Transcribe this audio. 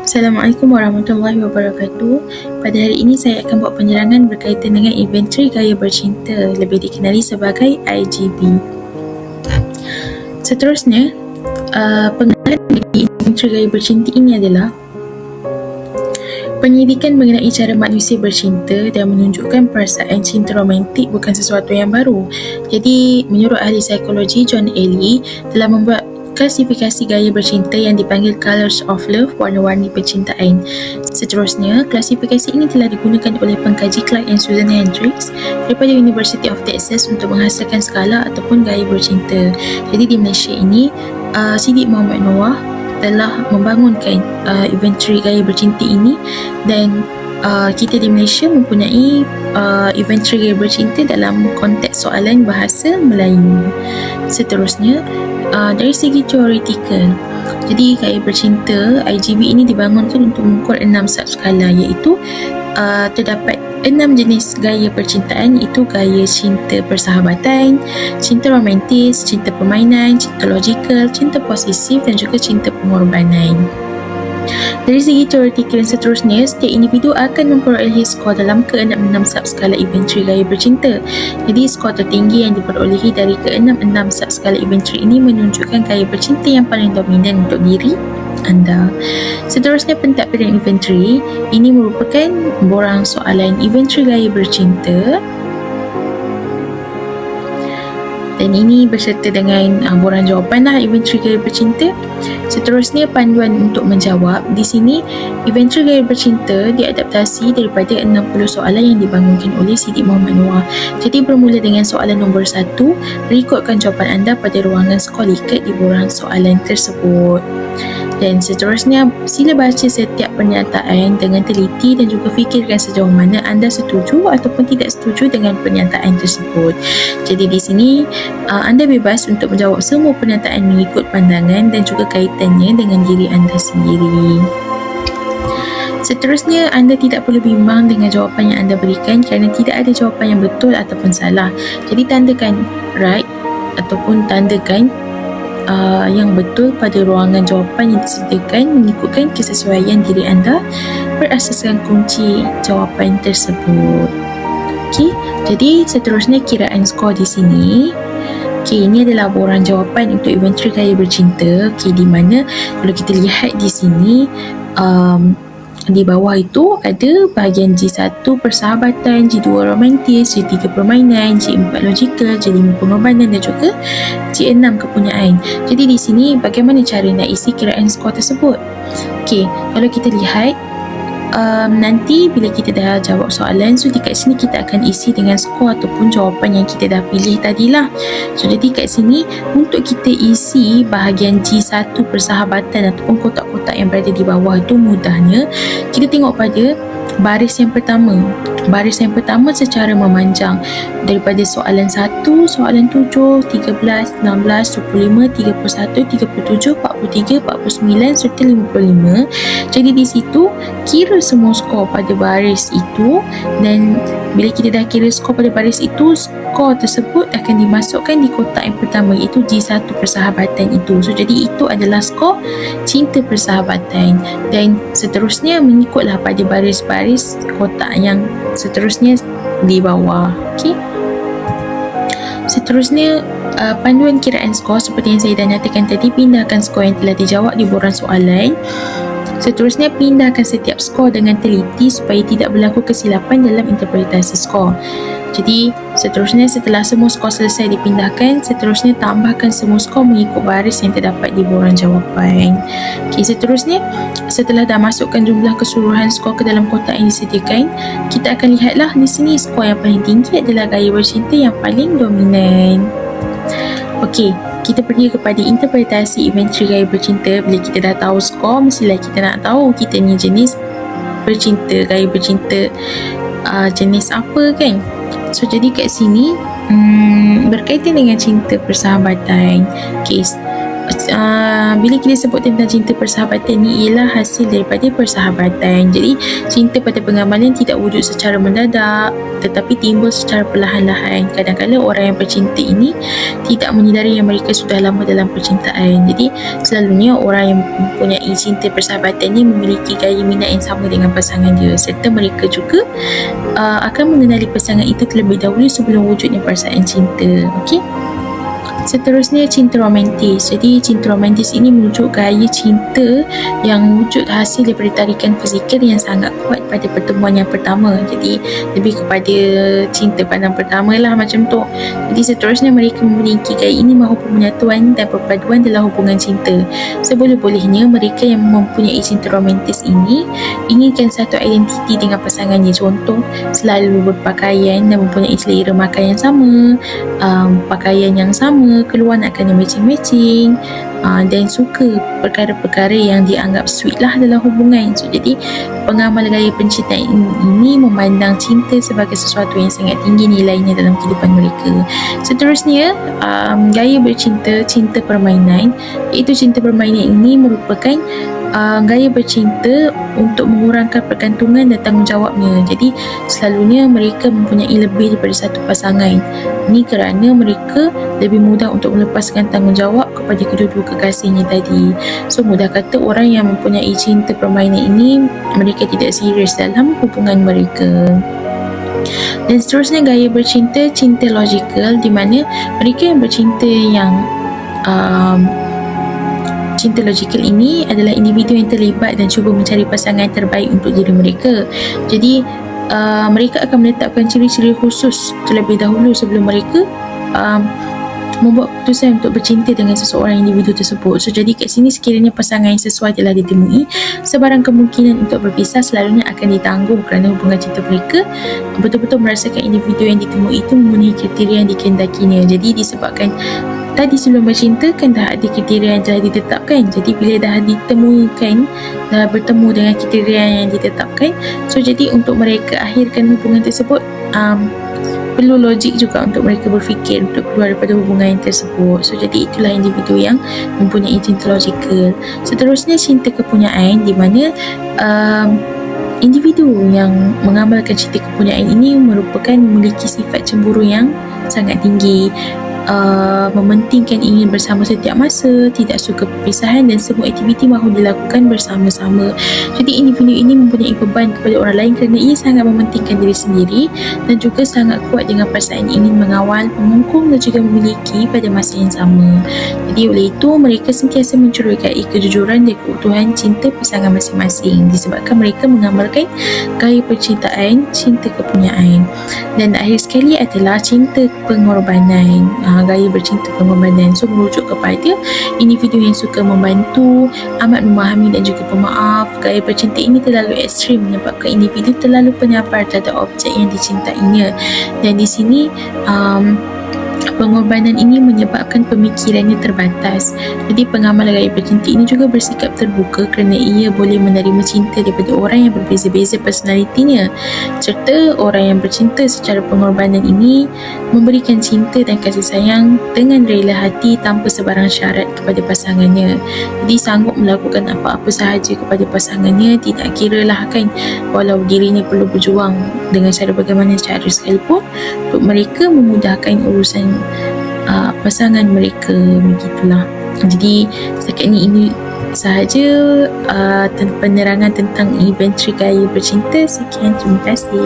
Assalamualaikum warahmatullahi wabarakatuh. Pada hari ini saya akan buat penerangan berkaitan dengan inventory gaya bercinta, lebih dikenali sebagai IGB. Seterusnya, pengenalan bagi inventory gaya bercinta ini adalah penyidikan mengenai cara manusia bercinta dan menunjukkan perasaan cinta romantik bukan sesuatu yang baru. Jadi, menurut ahli psikologi John Ellie telah membuat klasifikasi gaya bercinta yang dipanggil Colors of Love, warna-warni percintaan. Seterusnya, klasifikasi ini telah digunakan oleh pengkaji Clark dan Susan Hendricks daripada University of Texas untuk menghasilkan skala ataupun gaya bercinta. Jadi di Malaysia ini, Siddiq Mohamed Noah telah membangunkan inventory gaya bercinta ini, dan kita di Malaysia mempunyai inventory gaya bercinta dalam konteks soalan bahasa Melayu. Seterusnya, dari segi teoretikal, jadi gaya bercinta IGB ini dibangunkan untuk mengukur 6 subskala, iaitu terdapat 6 jenis gaya percintaan, iaitu gaya cinta persahabatan, cinta romantis, cinta permainan, cinta logikal, cinta posesif dan juga cinta pengorbanan. Dari segi teoretikal dan seterusnya, setiap individu akan memperolehi skor dalam ke-6 subskala inventory gaya bercinta. Jadi skor tertinggi yang diperolehi dari ke-6 subskala inventory ini menunjukkan gaya bercinta yang paling dominan untuk diri anda. Seterusnya, pentadbiran inventory ini merupakan borang soalan inventory gaya bercinta, dan ini berserta dengan borang jawapan inventory gaya bercinta. Seterusnya, panduan untuk menjawab. Di sini, inventory gaya bercinta diadaptasi daripada 60 soalan yang dibangunkan oleh Siddiq Mohamed Noah. Jadi bermula dengan soalan nombor 1, rekodkan jawapan anda pada ruangan skor likat di borang soalan tersebut. Dan seterusnya, sila baca setiap pernyataan dengan teliti dan juga fikirkan sejauh mana anda setuju ataupun tidak setuju dengan pernyataan tersebut. Jadi di sini anda bebas untuk menjawab semua pernyataan mengikut pandangan dan juga kaitannya dengan diri anda sendiri. Seterusnya, anda tidak perlu bimbang dengan jawapan yang anda berikan kerana tidak ada jawapan yang betul ataupun salah. Jadi tandakan right ataupun tandakan yang betul pada ruangan jawapan yang disediakan mengikutkan kesesuaian diri anda berasaskan kunci jawapan tersebut. Okey, jadi seterusnya kiraan skor di sini. Okey, ini adalah borang jawapan untuk inventory gaya bercinta. Okey, di mana kalau kita lihat di sini, di bawah itu ada bahagian G1 persahabatan, G2 romantis, G3 permainan, G4 logikal, G5 pengorbanan dan juga G6 kepunyaan. Jadi di sini bagaimana cara nak isi kiraan skor tersebut? Okey, kalau kita lihat nanti bila kita dah jawab soalan, so dekat sini kita akan isi dengan skor ataupun jawapan yang kita dah pilih tadilah. So jadi kat sini untuk kita isi bahagian G1 persahabatan ataupun kotak-kotak yang berada di bawah tu, mudahnya kita tengok pada baris yang pertama. Baris yang pertama secara memanjang daripada soalan 1, soalan 7, 13, 16, 25, 31, 37, 43, 49 serta 55. Jadi di situ kira semua skor pada baris itu, dan bila kita dah kira skor pada baris itu, skor tersebut akan dimasukkan di kotak yang pertama, iaitu G1 persahabatan itu. So jadi itu adalah skor cinta persahabatan, dan seterusnya mengikutlah pada baris-baris kotak yang seterusnya di bawah. Okey. Seterusnya, panduan kiraan skor seperti yang saya dah nyatakan tadi, pindahkan skor yang telah dijawab di borang soalan. Seterusnya, pindahkan setiap skor dengan teliti supaya tidak berlaku kesilapan dalam interpretasi skor. Jadi, seterusnya setelah semua skor selesai dipindahkan, seterusnya tambahkan semua skor mengikut baris yang terdapat di borang jawapan. Okey, seterusnya setelah dah masukkan jumlah keseluruhan skor ke dalam kotak yang disediakan, kita akan lihatlah di sini skor yang paling tinggi adalah gaya bercinta yang paling dominan. Okey, kita pergi kepada interpretasi inventory gaya bercinta. Bila kita dah tahu skor, mestilah kita nak tahu kita ni jenis bercinta, gaya bercinta jenis apa kan. So jadi kat sini berkaitan dengan cinta persahabatan. Okay, bila kita sebut tentang cinta persahabatan ni ialah hasil daripada persahabatan. Jadi cinta pada pengamalan tidak wujud secara mendadak tetapi timbul secara perlahan-lahan. Kadang-kadang orang yang bercinta ini tidak menyedari yang mereka sudah lama dalam percintaan. Jadi selalunya orang yang mempunyai cinta persahabatan ni memiliki gaya minat yang sama dengan pasangan dia, serta mereka juga akan mengenali pasangan itu terlebih dahulu sebelum wujudnya perasaan cinta. Okey. Seterusnya, cinta romantis. Jadi cinta romantis ini merujuk gaya cinta yang wujud hasil daripada tarikan fizikal yang sangat kuat pada pertemuan yang pertama. Jadi lebih kepada cinta pandang pertama lah macam tu. Jadi seterusnya, mereka memiliki gaya ini mahu pemenyatuan dan perpaduan dalam hubungan cinta. Seboleh-bolehnya mereka yang mempunyai cinta romantis ini inginkan satu identiti dengan pasangannya. Contoh, selalu berpakaian dan mempunyai selera makan yang sama, pakaian yang sama, keluar nak kena matching-matching, dan suka perkara-perkara yang dianggap sweet lah dalam hubungan. So, jadi pengamal gaya pencintaan ini memandang cinta sebagai sesuatu yang sangat tinggi nilainya dalam kehidupan mereka. Seterusnya, gaya bercinta, cinta permainan. Iaitu cinta permainan ini merupakan gaya bercinta untuk mengurangkan pergantungan dan tanggungjawabnya. Jadi selalunya mereka mempunyai lebih daripada satu pasangan. Ini kerana mereka lebih mudah untuk melepaskan tanggungjawab kepada kedua-dua kekasihnya tadi. So, mudah kata orang yang mempunyai cinta permainan ini, mereka tidak serius dalam hubungan mereka. Dan seterusnya, gaya bercinta, cinta logikal, di mana mereka yang bercinta yang cinta logikal ini adalah individu yang terlibat dan cuba mencari pasangan terbaik untuk diri mereka. Jadi mereka akan menetapkan ciri-ciri khusus terlebih dahulu sebelum mereka membuat keputusan untuk bercinta dengan seseorang individu tersebut. So, jadi kat sini sekiranya pasangan yang sesuai telah ditemui, sebarang kemungkinan untuk berpisah selalunya akan ditangguh kerana hubungan cinta mereka betul-betul merasakan individu yang ditemui itu memenuhi kriteria yang dikehendakinya. Jadi disebabkan tadi sebelum bercinta kan dah ada kriteria yang telah ditetapkan. Jadi bila dah ditemukan, dah bertemu dengan kriteria yang ditetapkan, so jadi untuk mereka akhirkan hubungan tersebut, perlu logik juga untuk mereka berfikir untuk keluar daripada hubungan tersebut. So, jadi itulah individu yang mempunyai cinta logikal. Seterusnya, cinta kepunyaan, di mana individu yang mengamalkan cinta kepunyaan ini merupakan memiliki sifat cemburu yang sangat tinggi, mementingkan ingin bersama setiap masa, tidak suka perpisahan dan semua aktiviti mahu dilakukan bersama-sama. Jadi individu ini mempunyai beban kepada orang lain kerana ia sangat mementingkan diri sendiri dan juga sangat kuat dengan perasaan ingin mengawal, menghukum dan juga memiliki pada masa yang sama. Jadi oleh itu mereka sentiasa mencurigai kejujuran dan keutuhan cinta pasangan masing-masing disebabkan mereka mengamalkan gaya percintaan, cinta kepunyaan. Dan akhir sekali adalah cinta pengorbanan, gaya bercinta pengorbanan. So, merujuk kepada individu yang suka membantu, amat memahami dan juga pemaaf. Gaya bercinta ini terlalu ekstrim menyebabkan individu terlalu penyabar terhadap objek yang dicintainya. Dan di sini pengorbanan ini menyebabkan pemikirannya terbatas. Jadi pengamal gaya bercinta ini juga bersikap terbuka kerana ia boleh menerima cinta daripada orang yang berbeza-beza personalitinya. Serta orang yang bercinta secara pengorbanan ini memberikan cinta dan kasih sayang dengan rela hati tanpa sebarang syarat kepada pasangannya. Jadi sanggup melakukan apa-apa sahaja kepada pasangannya, tidak kira lah kan walau dirinya perlu berjuang dengan cara bagaimana cara sekalipun untuk mereka memudahkan urusan pasangan mereka, begitulah. Jadi setakat ini sahaja penerangan tentang inventari gaya bercinta. Sekian, terima kasih.